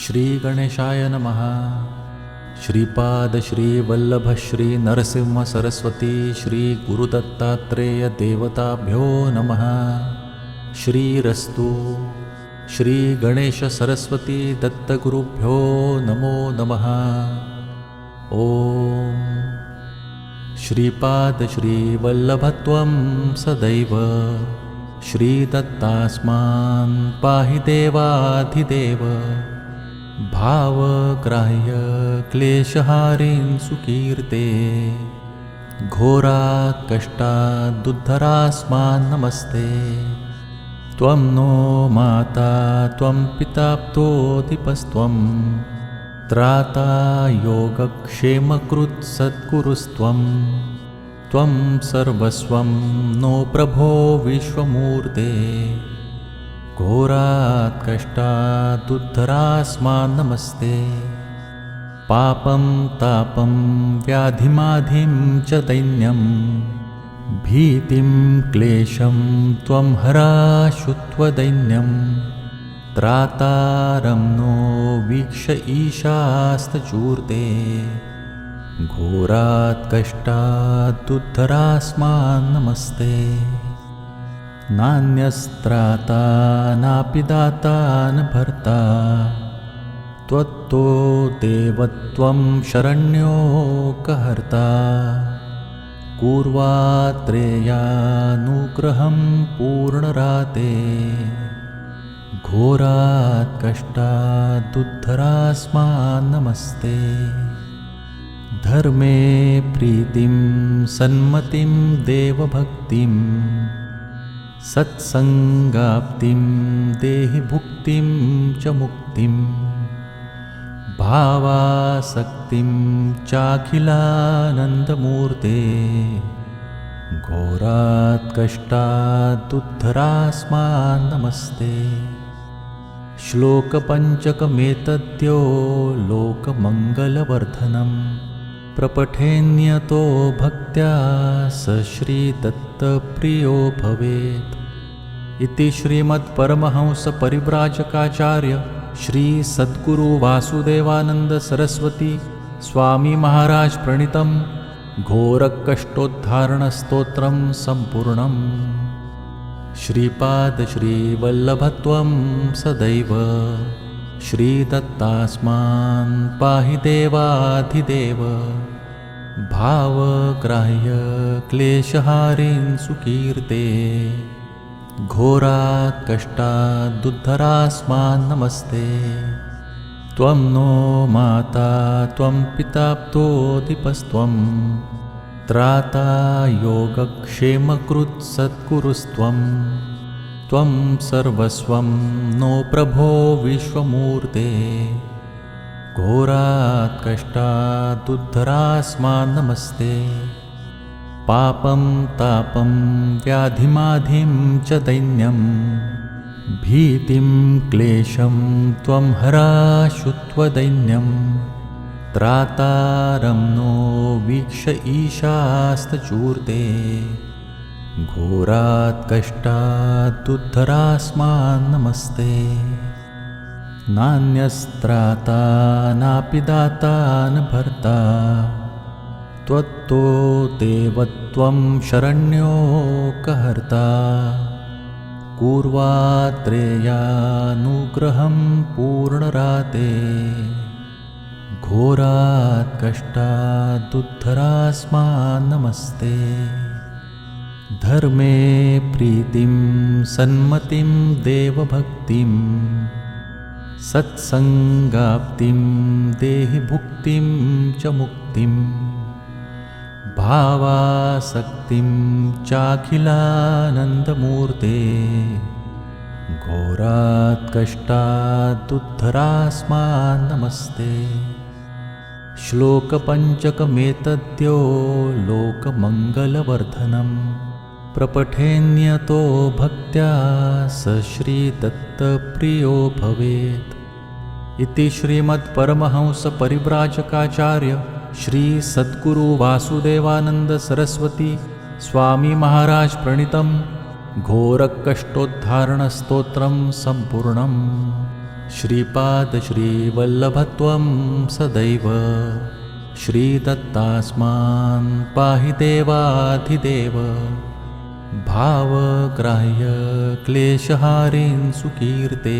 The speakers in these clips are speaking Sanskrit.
श्री गणेशाय नमः। श्रीपाद श्री वल्लभ श्री नरसिंह सरस्वती श्री गुरुदत्तात्रेय देवताभ्यो नमः। श्रीरस्तु। श्री गणेश सरस्वती दत्तगुरुभ्यो नमो नमः। ओम श्रीपाद श्री वल्लभत्वं सदैव श्रीदत्तास्मान् पाहि देवाधिदेव। भावग्राह्य क्लेशहारिन् सुकीर्ते घोरात् कष्टादुद्धरास्मान् नमस्ते। त्वं नो माता त्वं पिता प्तोऽधिपस्त्वं त्राता योगक्षेमकृत् सद्गुरुस्त्वं। त्वं सर्वस्वं नो प्रभो विश्वमूर्ते घोरात् कष्टादुद्धरास्मान् नमस्ते। पापं तापं व्याधिमाधिं च दैन्यं भीतिं क्लेशं त्वं हराशुत्वदैन्यं। त्रातारं नो वीक्ष ईशास्तचूर्ते घोरात् कष्टादुद्धरास्मान् नमस्ते। नान्यस्त्राता नापि दाता न भर्ता त्वत्तो देवत्वं शरण्यो कहर्ता। पूर्वात्रेयानुग्रहं पूर्णराते घोरात् कष्टादुद्धरास्मान् नमस्ते। धर्मे प्रीतिं सन्मतिं देवभक्तिं सत्संगाप्तिं देहि भुक्तिं च मुक्तिं। भावासक्तिं चाखिलानन्दमूर्ते घोरात् कष्टादुद्धरास्मान् नमस्ते। श्लोकपञ्चकमेतद्यो लोकमङ्गलवर्धनं प्रपठेन्यतो भक्त्या स श्रीदत्तप्रियो भवेत्। इति श्रीमद्परमहंसपरिव्राजकाचार्य श्री सद्गुरु वासुदेवानंद सरस्वती स्वामी महाराज प्रणीतं घोरकष्टोद्धारणस्तोत्रं सम्पूर्णम्। श्रीपाद श्री वल्लभत्वं सदैव श्रीदत्तास्मान् पाहि देवाधिदेव। भावग्राह्य क्लेशहारिन् सुकीर्ते घोरात् कष्टादुद्धरास्मान् नमस्ते। त्वं नो माता त्वं पिता प्तोऽधिपस्त्वं त्राता योगक्षेमकृत् सद्गुरुस्त्वं। त्वं सर्वस्वं नो प्रभो विश्वमूर्ते घोरात् कष्टादुद्धरास्मान् नमस्ते। पापं तापं व्याधिमाधिं च दैन्यं भीतिं क्लेशं त्वं हराशुत्वदैन्यं। त्रातारं नो वीक्ष ईशास्तचूर्ते घोरात् कष्टादुद्धरास्मान् नमस्ते। नान्यस्त्राता नापि दाता न भर्ता त्वत्तो देवत्वं शरण्यो कहर्ता। पूर्वात्रेयानुग्रहं पूर्णराते घोरात् कष्टादुद्धरास्मान् नमस्ते। धर्मे प्रीतिं सन्मतिं देवभक्तिं सत्संगाप्तिं देहि भुक्तिं च मुक्तिं। भावासक्तिं चाखिलानन्दमूर्ते घोरात् कष्टादुद्धरास्मान् नमस्ते। श्लोकपञ्चकमेतद्यो लोकमङ्गलवर्धनं प्रपठेन्यतो भक्त्या स श्रीदत्तप्रियो भवेत्। इति श्रीमद्परमहंसपरिव्राजकाचार्य श्री सद्गुरु वासुदेवानंद सरस्वती स्वामी महाराज प्रणीतं घोरकष्टोद्धारणस्तोत्रं सम्पूर्णम्। श्रीपादश्रीवल्लभत्वं सदैव श्रीदत्तास्मान् पाहि देवाधिदेव भावग्राह्य क्लेशहारिन् सुकीर्ते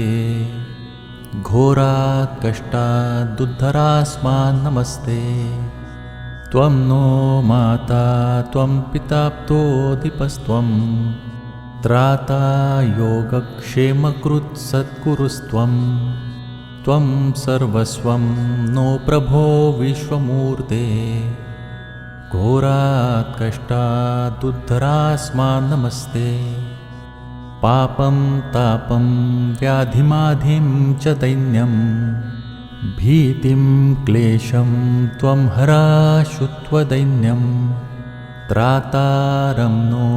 घोरात् कष्टादुद्धरास्मान् नमस्ते त्वं नो माता त्वं पिता प्तोऽधिपस्त्वं त्राता योगक्षेमकृत् सद्गुरुस्त्वं त्वं सर्वस्वं नो प्रभो विश्वमूर्ते घोरात् कष्टादुद्धरास्मान् नमस्ते पापं तापं व्याधिमाधिं च दैन्यं भीतिं क्लेशं त्वं हराशुत्वदैन्यं त्रातारं नो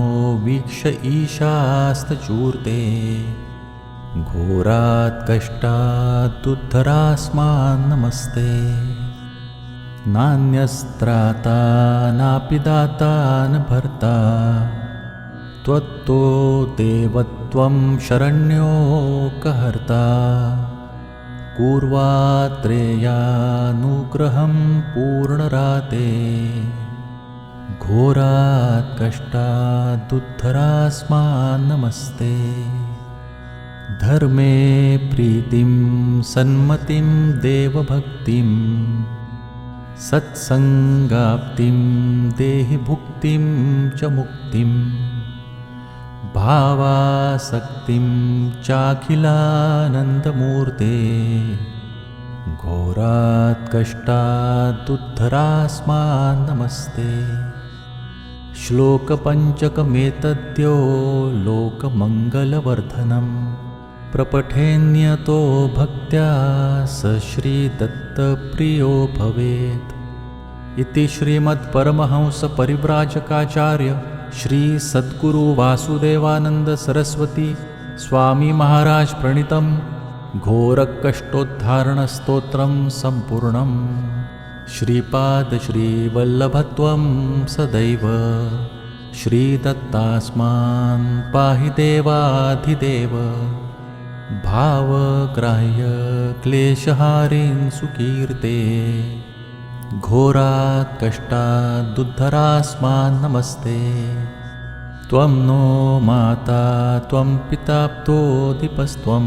वीक्ष ईशास्तचूर्ते घोरात् कष्टादुद्धरास्मान् नमस्ते नान्यस्त्राता नापि दाता न भर्ता त्वत्तो देवत्वं शरण्यो कहर्ता पूर्वात्रेयानुग्रहं पूर्णराते घोरात् कष्टादुद्धरास्मान् नमस्ते धर्मे प्रीतिं सन्मतिं देवभक्तिं सत्सङ्गाप्तिं देहि भुक्तिं च मुक्तिं भावासक्तिं चाखिलानन्दमूर्ते घोरात् कष्टादुद्धरास्मान् नमस्ते श्लोकपञ्चकमेतद्यो लोकमङ्गलवर्धनं प्रपठेन्यतो भक्त्या स श्रीदत्तप्रियो भवेत् इति श्रीमद्परमहंसपरिव्राजकाचार्य श्री सद्गुरु वासुदेवानंद सरस्वती स्वामी महाराज प्रणीतं घोरकष्टोद्धारणस्तोत्रं सम्पूर्णं श्रीपादश्रीवल्लभत्वं सदैव श्रीदत्तास्मान् पाहि देवाधिदेव भावग्राह्य क्लेशहारिन् सुकीर्ते घोरात् कष्टादुद्धरास्मान् नमस्ते त्वं नो माता त्वं पिता प्तोऽधिपस्त्वं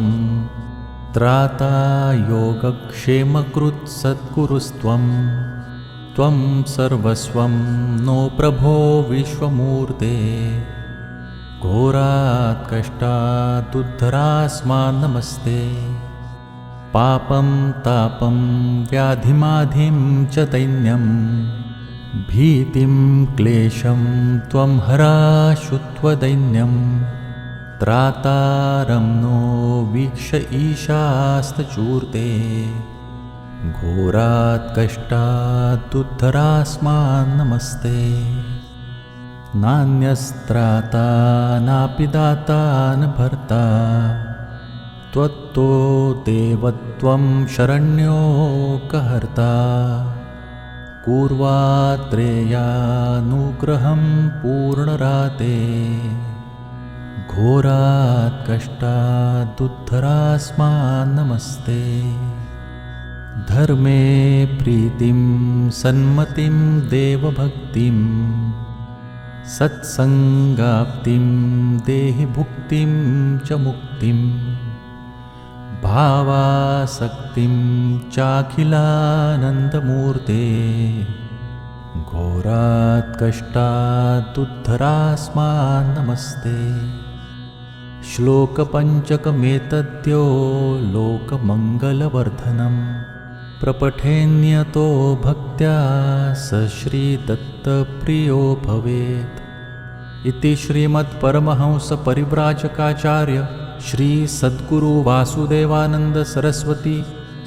त्राता योगक्षेमकृत् सद्गुरुस्त्वं त्वं सर्वस्वं नो प्रभो विश्वमूर्ते घोरात् कष्टादुद्धरास्मान् नमस्ते पापं तापं व्याधिमाधिं च दैन्यं भीतिं क्लेशं त्वं हराशुत्वदैन्यं त्रातारं नो वीक्ष ईशास्तचूर्ते घोरात् कष्टादुद्धरास्मान् नमस्ते नान्यस्त्राता नापि दाता न भर्ता त्वत्तो देवत्वं शरण्यो कहर्ता पूर्वात्रेयानुग्रहं पूर्णराते घोरात् कष्टादुद्धरास्मान् नमस्ते धर्मे प्रीतिं सन्मतिं देवभक्तिं सत्सङ्गाप्तिं देहि भुक्तिं च मुक्तिं भावासक्तिं चाखिलानन्दमूर्ते घोरात् कष्टादुद्धरास्मान् नमस्ते श्लोकपञ्चकमेतद्यो लोकमङ्गलवर्धनं प्रपठेन्यतो भक्त्या स श्रीदत्तप्रियो भवेत् इति श्रीमद्परमहंसपरिव्राजकाचार्य श्री सद्गुरु वासुदेवानंद सरस्वती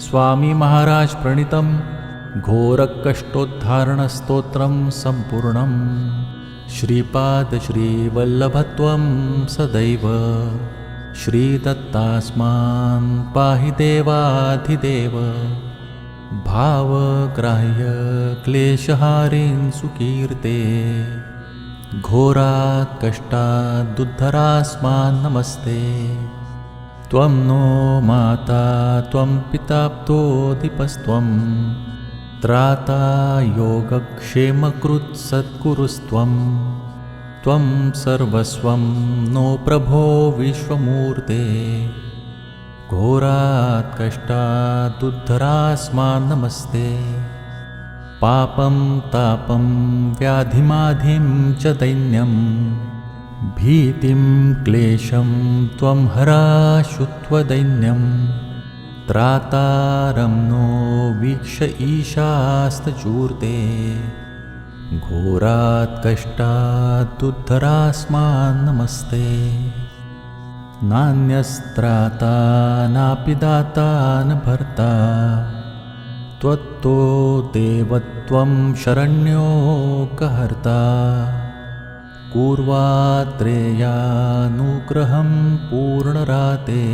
स्वामी महाराज प्रणीतं घोरकष्टोद्धारणस्तोत्रं सम्पूर्णं श्रीपादश्रीवल्लभत्वं सदैव श्रीदत्तास्मान् पाहि देवाधिदेव भावग्राह्य क्लेशहारिन् सुकीर्ते घोरात् कष्टादुद्धरास्मान् नमस्ते त्वं नो माता त्वं पिता प्तोऽधिपस्त्वं त्राता योगक्षेमकृत् सद्गुरुस्त्वं त्वं सर्वस्वं नो प्रभो विश्वमूर्ते घोरात् कष्टादुद्धरास्मान् नमस्ते पापं तापं व्याधिमाधिं च दैन्यं भीतिं क्लेशं त्वं हराशुत्वदैन्यं त्रातारं नो वीक्ष ईशास्तचूर्ते घोरात् कष्टादुद्धरास्मान् नमस्ते नान्यस्त्राता नापि दाता न भर्ता त्वत्तो देवत्वं शरण्यो कहर्ता पूर्वात्रेयानुग्रहं पूर्णराते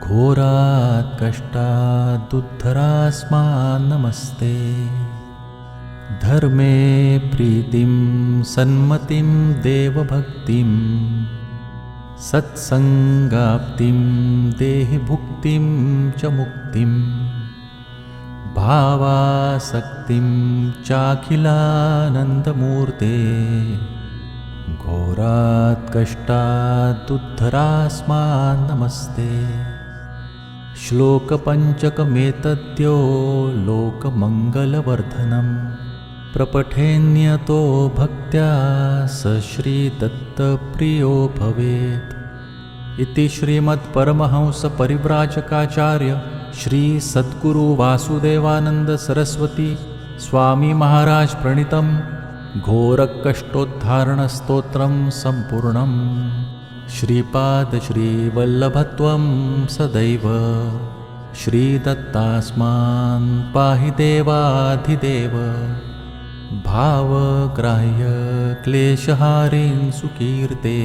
घोरात् कष्टादुद्धरास्मान् नमस्ते धर्मे प्रीतिं सन्मतिं देवभक्तिं सत्संगाप्तिं देहि भुक्तिं च मुक्तिं भावासक्तिं चाखिलानन्दमूर्ते घोरात् कष्टादुद्धरास्मान् नमस्ते श्लोकपञ्चकमेतद्यो लोकमङ्गलवर्धनं प्रपठेन्यतो भक्त्या स श्रीदत्तप्रियो भवेत् इति श्रीमत्परमहंसपरिव्राजकाचार्य श्री सद्गुरु वासुदेवानंद सरस्वती स्वामी महाराज प्रणीतं घोरकष्टोद्धारणस्तोत्रं सम्पूर्णं श्रीपाद श्रीवल्लभत्वं सदैव श्रीदत्तास्मान् पाहि देवाधिदेव भावग्राह्य क्लेशहारिन् सुकीर्ते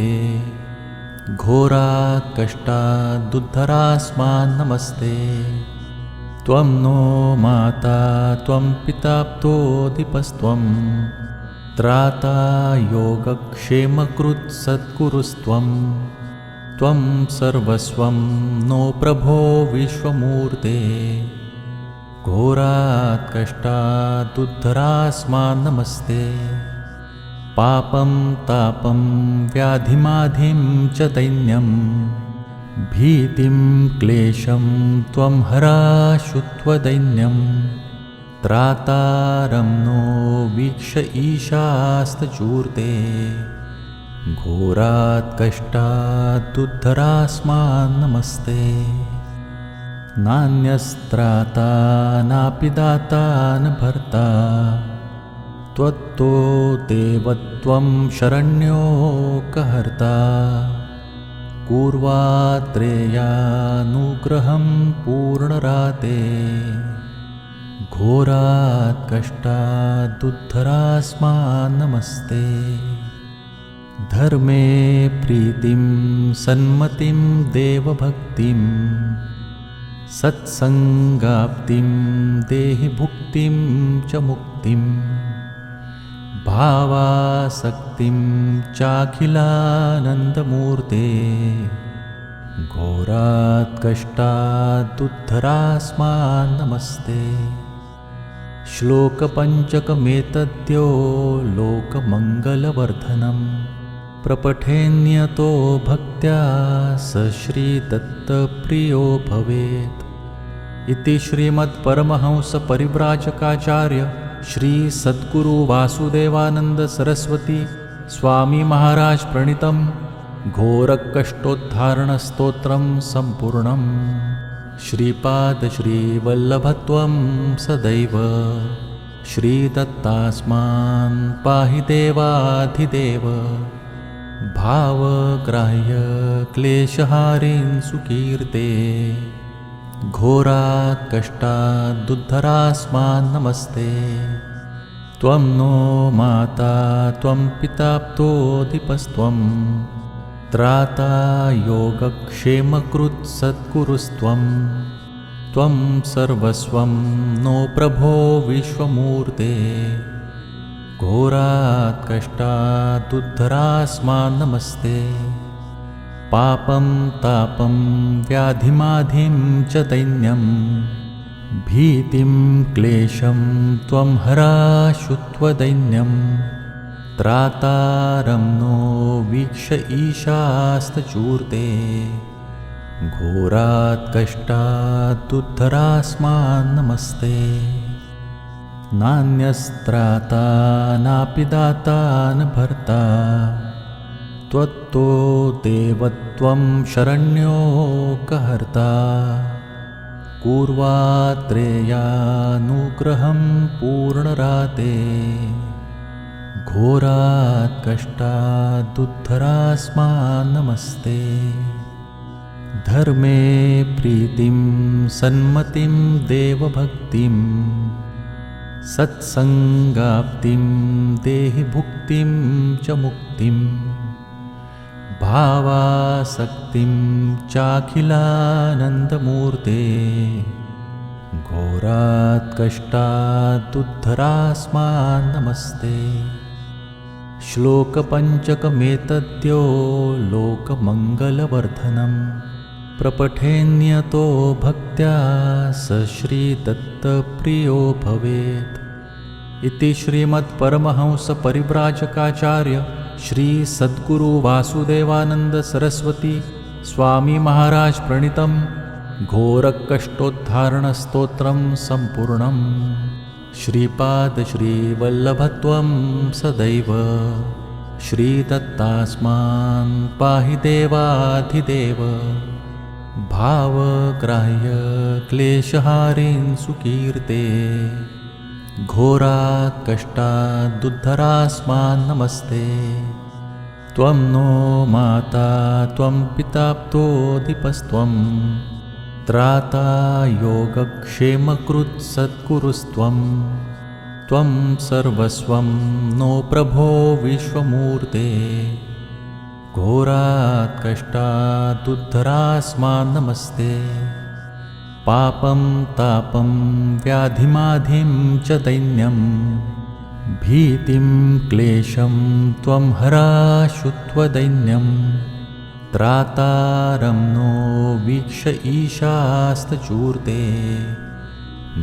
घोरात् कष्टादुद्धरास्मान् नमस्ते त्वं नो माता त्वं पिता प्तोऽधिपस्त्वं त्राता योगक्षेमकृत् सद्गुरुस्त्वं त्वं सर्वस्वं नो प्रभो विश्वमूर्ते घोरात् कष्टादुद्धरास्मान् नमस्ते पापं तापं व्याधिमाधिं च दैन्यं भीतिं क्लेशं त्वं हराशुत्वदैन्यं त्रातारं नो वीक्ष ईशास्तचूर्ते घोरात् कष्टादुद्धरास्मान् नमस्ते नान्यस्त्राता नापि दाता न भर्ता त्वत्तो देवत्वं शरण्यो कहर्ता पूर्वात्रेयानुग्रहं पूर्णराते घोरात् कष्टादुद्धरास्मान् नमस्ते धर्मे प्रीतिं सन्मतिं देवभक्तिं सत्संगाप्तिं देहि भुक्तिं च मुक्तिं भावासक्तिं चाखिलानन्दमूर्ते घोरात् कष्टादुद्धरास्मान् नमस्ते श्लोकपञ्चकमेतद्यो लोकमङ्गलवर्धनं प्रपठेन्यतो भक्त्या स श्रीदत्तप्रियो भवेत् इति श्रीमत्परमहंसपरिव्राजकाचार्य श्री सद्गुरु वासुदेवानंद सरस्वती स्वामी महाराज प्रणीतं घोरकष्टोद्धारणस्तोत्रं सम्पूर्णं श्रीपाद श्रीवल्लभत्वं सदैव श्रीदत्तास्मान् पाहि देवाधिदेव भावग्राह्य क्लेशहारिन् सुकीर्ते घोरात् कष्टादुद्धरास्मान् नमस्ते त्वं नो माता त्वं पिता प्तोऽधिपस्त्वं त्राता योगक्षेमकृत् सद्गुरुस्त्वं त्वं सर्वस्वं नो प्रभो विश्वमूर्ते घोरात् कष्टादुद्धरास्मान् नमस्ते पापं तापं व्याधिमाधिं च दैन्यं भीतिं क्लेशं त्वं हराशुत्वदैन्यं त्रातारं नो वीक्ष ईशास्तचूर्ते घोरात् कष्टादुद्धरास्मान् नमस्ते नान्यस्त्राता नापि दाता न भर्ता त्वत्तो देवत्वं शरण्यो कहर्ता पूर्वात्रेयानुग्रहं पूर्णराते घोरात् कष्टादुद्धरास्मान् नमस्ते धर्मे प्रीतिं सन्मतिं देवभक्तिं सत्संगाप्तिं देहि भुक्तिं च मुक्तिं भावासक्तिं चाखिलानन्दमूर्ते घोरात् कष्टादुद्धरास्मान् नमस्ते श्लोकपञ्चकमेतद्यो लोकमङ्गलवर्धनं प्रपठेन्यतो भक्त्या स श्रीदत्तप्रियो भवेत् इति श्रीमत्परमहंसपरिव्राजकाचार्य श्री सद्गुरु वासुदेवानंद सरस्वती स्वामी महाराज प्रणीतं घोरकष्टोद्धारणस्तोत्रं सम्पूर्णम् श्रीपाद श्रीवल्लभत्वं सदैव श्रीदत्तास्मान् पाहि देवाधिदेव भावग्राह्य क्लेशहारिन् सुकीर्ते घोरात् कष्टादुद्धरास्मान् नमस्ते त्वं नो माता त्वं पिता प्तोऽधिपस्त्वं त्राता योगक्षेमकृत् सद्गुरुस्त्वं त्वं सर्वस्वं नो प्रभो विश्वमूर्ते घोरात् कष्टादुद्धरास्मान् नमस्ते पापं तापं व्याधिमाधिं च दैन्यं भीतिं क्लेशं त्वं हराशुत्वदैन्यं त्रातारं नो वीक्ष ईशास्तचूर्ते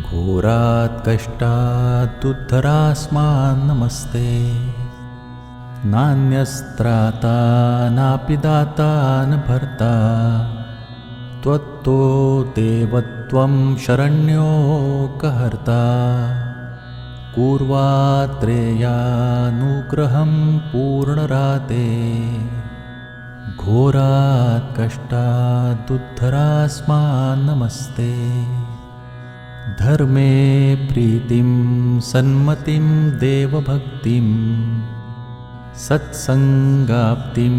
घोरात् कष्टादुद्धरास्मान् नमस्ते नान्यस्त्राता नापि दाता न भर्ता त्वत्तो देवत्वं शरण्यो कहर्ता पूर्वात्रेयानुग्रहं पूर्णराते घोरात् कष्टादुद्धरास्मान् नमस्ते धर्मे प्रीतिं सन्मतिं देवभक्तिं सत्संगाप्तिं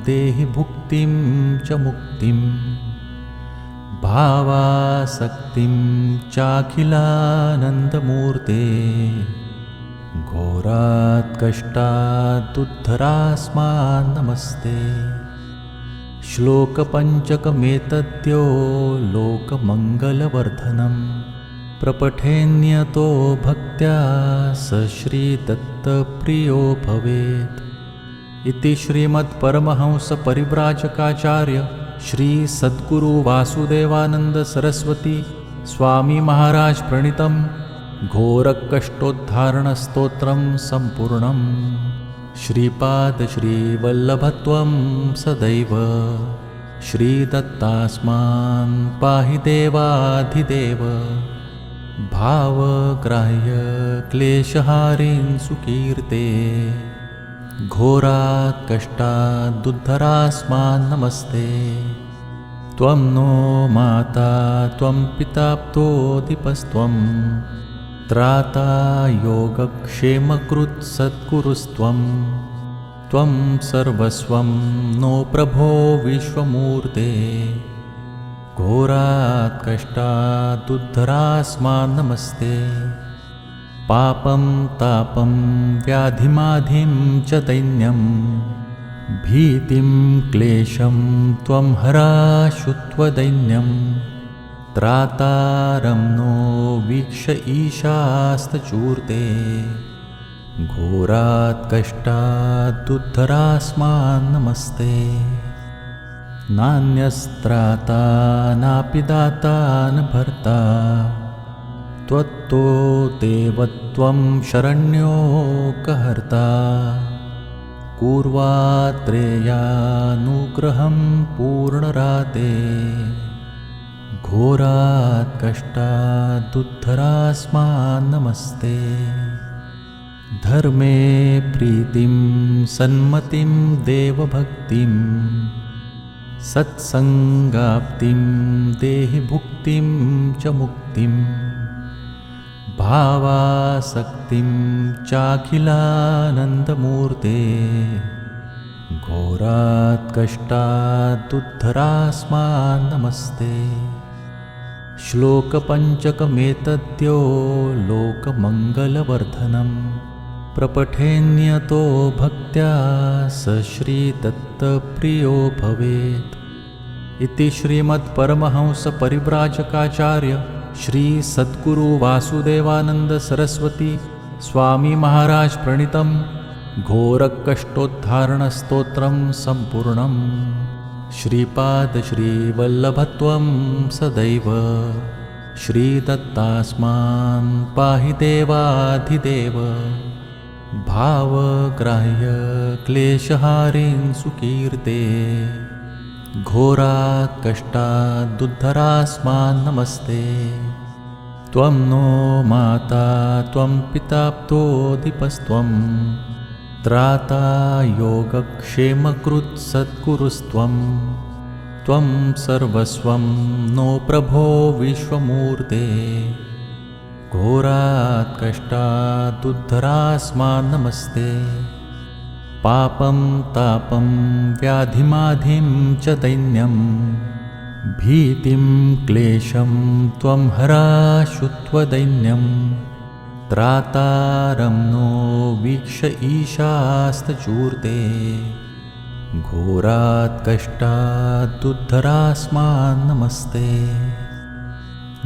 देहि भुक्तिं च मुक्तिं भावासक्तिं चाखिलानन्दमूर्ते घोरात् कष्टादुद्धरास्मान् नमस्ते श्लोकपञ्चकमेतद्यो लोकमङ्गलवर्धनं प्रपठेन्यतो भक्त्या स श्रीदत्तप्रियो भवेत् इति श्रीमत्परमहंसपरिव्राजकाचार्य श्री सद्गुरु वासुदेवानंद सरस्वती स्वामी महाराज प्रणीतं घोरकष्टोद्धारणस्तोत्रं सम्पूर्णम् श्रीपाद श्रीवल्लभत्वं सदैव श्रीदत्तास्मान् पाहि देवाधिदेव भावग्राह्य क्लेशहारिन् सुकीर्ते घोरात् कष्टादुद्धरास्मान् नमस्ते त्वं नो माता त्वं पिता प्तोऽधिपस्त्वं त्राता योगक्षेमकृत् सद्गुरुस्त्वं त्वं सर्वस्वं नो प्रभो विश्वमूर्ते घोरात् कष्टादुद्धरास्मान् नमस्ते पापं तापं व्याधिमाधिं च दैन्यं भीतिं क्लेशं त्वं हराशुत्वदैन्यं त्रातारं नो वीक्ष ईशास्तचूर्ते घोरात् कष्टादुद्धरास्मान् नमस्ते नान्यस्त्राता नापि दाता न भर्ता त्वत्तो देवत्वं शरण्यो कहर्ता पूर्वात्रेयानुग्रहं पूर्णराते घोरात् कष्टादुद्धरास्मान् नमस्ते धर्मे प्रीतिं सन्मतिं देवभक्तिं सत्संगाप्तिं देहि भुक्तिं च मुक्तिं भावासक्तिं चाखिलानन्दमूर्ते घोरात् कष्टादुद्धरास्मान् नमस्ते श्लोकपञ्चकमेतद्यो लोकमङ्गलवर्धनं प्रपठेन्यतो भक्त्या स श्रीदत्तप्रियो भवेत् इति श्रीमद्परमहंसपरिव्राजकाचार्य श्री सद्गुरु वासुदेवानंद सरस्वती स्वामी महाराज प्रणीतं घोरकष्टोद्धारणस्तोत्रं सम्पूर्णम् श्रीपाद श्रीवल्लभत्वं सदैव श्रीदत्तास्मान् पाहि देवाधिदेव भावग्राह्य क्लेशहारिन् सुकीर्ते घोरात् कष्टादुद्धरास्मान् नमस्ते त्वं नो माता त्वं पिता प्तोऽधिपस्त्वं त्राता योगक्षेमकृत् सद्गुरुस्त्वं त्वं सर्वस्वं नो प्रभो विश्वमूर्ते घोरात् कष्टादुद्धरास्मान् नमस्ते पापं तापं व्याधिमाधिं च दैन्यं भीतिं क्लेशं त्वं हराशुत्वदैन्यं त्रातारं नो वीक्ष ईशास्तचूर्ते घोरात् कष्टादुद्धरास्मान् नमस्ते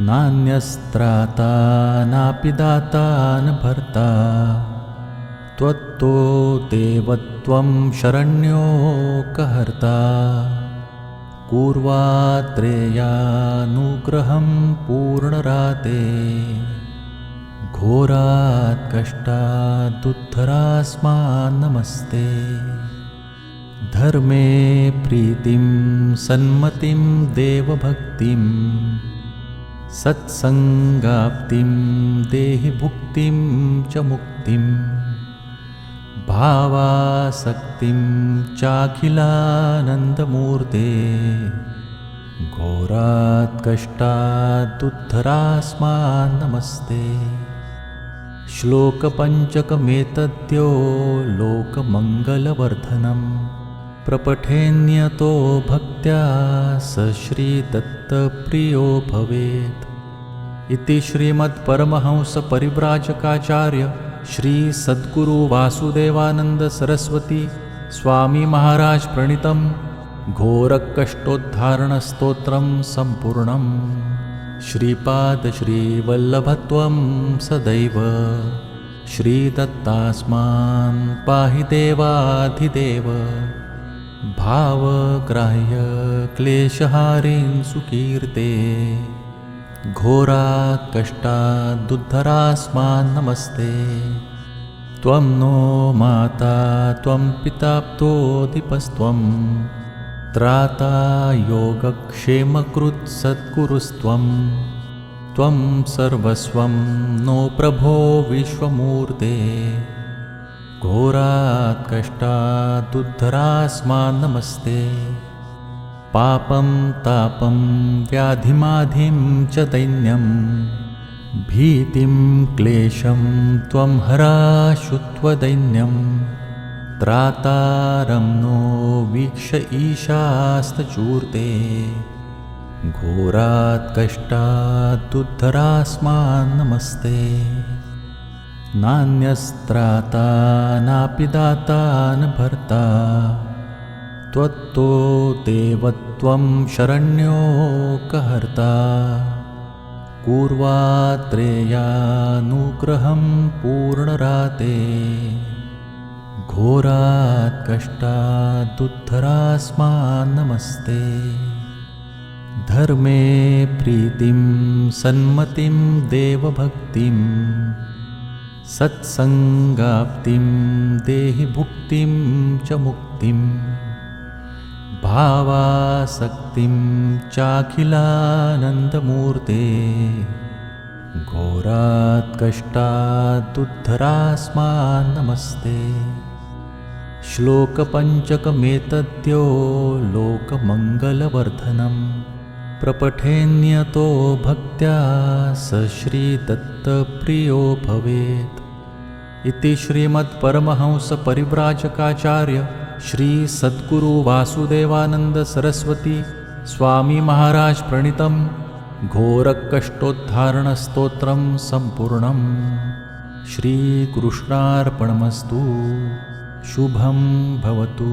नान्यस्त्राता नापि दाता न भर्ता त्वत्तो देवत्वं शरण्यो कहर्ता पूर्वात्रेयानुग्रहं पूर्णराते घोरात् कष्टादुद्धरास्मान् नमस्ते धर्मे प्रीतिं सन्मतिं देवभक्तिं सत्संगाप्तिं देहि भुक्तिं च मुक्तिं भावासक्तिं चाखिलानन्दमूर्ते घोरात् कष्टादुद्धरास्मान् नमस्ते श्लोकपञ्चकमेतद्यो लोकमङ्गलवर्धनं प्रपठेन्यतो भक्त्या स श्रीदत्तप्रियो भवेत् इति श्रीमद्परमहंसपरिव्राजकाचार्य श्री सद्गुरु वासुदेवानंद सरस्वती स्वामी महाराज प्रणीतं घोरकष्टोद्धारणस्तोत्रं सम्पूर्णम् श्रीपाद श्रीवल्लभत्वं सदैव श्रीदत्तास्मान् पाहि देवाधिदेव भावग्राह्य क्लेशहारिन् सुकीर्ते घोरात् कष्टादुद्धरास्मान् नमस्ते त्वं नो माता त्वं पिता प्तोऽधिपस्त्वं त्राता योगक्षेमकृत् सद्गुरुस्त्वं त्वं सर्वस्वं नो प्रभो विश्वमूर्ते घोरात् कष्टादुद्धरास्मान् नमस्ते पापं तापं व्याधिमाधिं च दैन्यं भीतिं क्लेशं त्वं हराशुत्वदैन्यं त्रातारं नो वीक्ष ईशास्तचूर्ते घोरात् कष्टादुद्धरास्मान् नमस्ते नान्यस्त्राता नापि दाता न भर्ता त्वत्तो देवत्वं शरण्यो कहर्ता पूर्वात्रेयानुग्रहं पूर्णराते घोरात् कष्टादुद्धरास्मान् नमस्ते। धर्मे प्रीतिं सन्मतिं देवभक्तिं सत्संगाप्तिं देहि भुक्तिं च मुक्तिं भावासक्तिं चाखिलानन्दमूर्ते घोरात् कष्टादुद्धरास्मान् नमस्ते। श्लोकपञ्चकमेतद्यो लोकमङ्गलवर्धनं प्रपठेन्यतो भक्त्या स श्रीदत्तप्रियो भवेत्। इति श्रीमत्परमहंसपरिव्राजकाचार्य श्री सद्गुरु वासुदेवानंद सरस्वती स्वामी महाराज प्रणीतं घोरकष्टोद्धारणस्तोत्रं सम्पूर्णं। श्रीकृष्णार्पणमस्तु। शुभं भवतु।